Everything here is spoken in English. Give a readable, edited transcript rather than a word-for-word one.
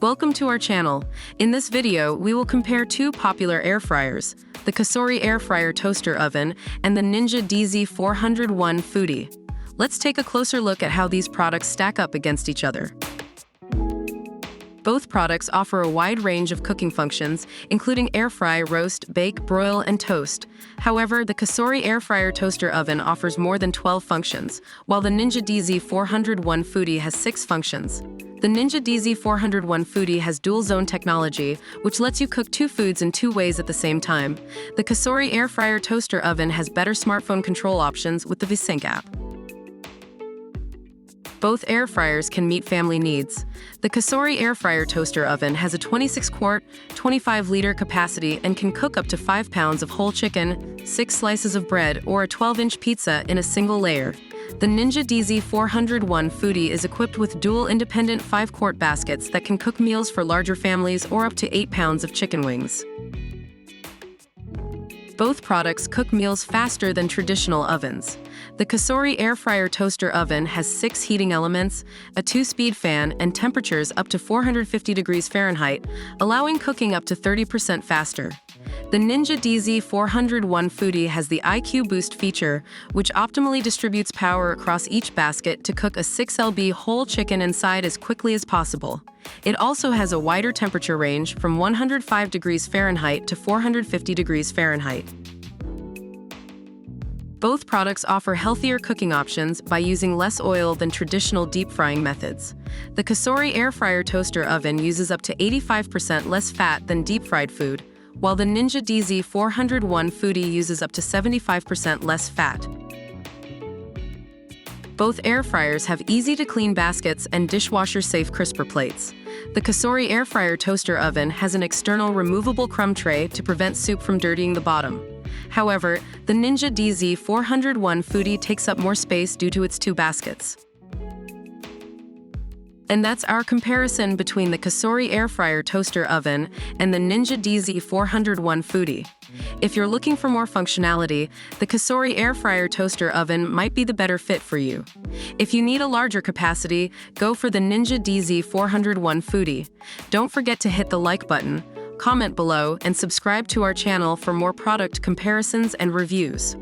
Welcome to our channel. In this video, we will compare two popular air fryers, the COSORI air fryer toaster oven and the Ninja DZ401 Foodi. Let's take a closer look at how these products stack up against each other. Both products offer a wide range of cooking functions, including air fry, roast, bake, broil, and toast. However, the COSORI air fryer toaster oven offers more than 12 functions, while the Ninja DZ401 Foodi has 6 functions. The Ninja DZ401 Foodi has DualZone technology, which lets you cook 2 foods in 2 ways at the same time. The COSORI air fryer toaster oven has better smartphone control options with the VSync app. Both air fryers can meet family needs. The COSORI air fryer toaster oven has a 26-quart, 25-liter capacity and can cook up to 5 pounds of whole chicken, 6 slices of bread, or a 12-inch pizza in a single layer. The Ninja DZ401 Foodi is equipped with dual independent 5-quart baskets that can cook meals for larger families or up to 8 pounds of chicken wings. Both products cook meals faster than traditional ovens. The COSORI air fryer toaster oven has 6 heating elements, a 2-speed fan, and temperatures up to 450 degrees Fahrenheit, allowing cooking up to 30% faster. The Ninja DZ401 Foodi has the IQ Boost feature, which optimally distributes power across each basket to cook a 6lb whole chicken inside as quickly as possible. It also has a wider temperature range from 105 degrees Fahrenheit to 450 degrees Fahrenheit. Both products offer healthier cooking options by using less oil than traditional deep frying methods. The COSORI air fryer toaster oven uses up to 85% less fat than deep-fried food, while the Ninja DZ401 Foodi uses up to 75% less fat. Both air fryers have easy-to-clean baskets and dishwasher-safe crisper plates. The COSORI air fryer toaster oven has an external removable crumb tray to prevent soup from dirtying the bottom. However, the Ninja DZ401 Foodi takes up more space due to its 2 baskets. And that's our comparison between the COSORI air fryer toaster oven and the Ninja DZ401 Foodi. If you're looking for more functionality, the COSORI air fryer toaster oven might be the better fit for you. If you need a larger capacity, go for the Ninja DZ401 Foodi. Don't forget to hit the like button, comment below, and subscribe to our channel for more product comparisons and reviews.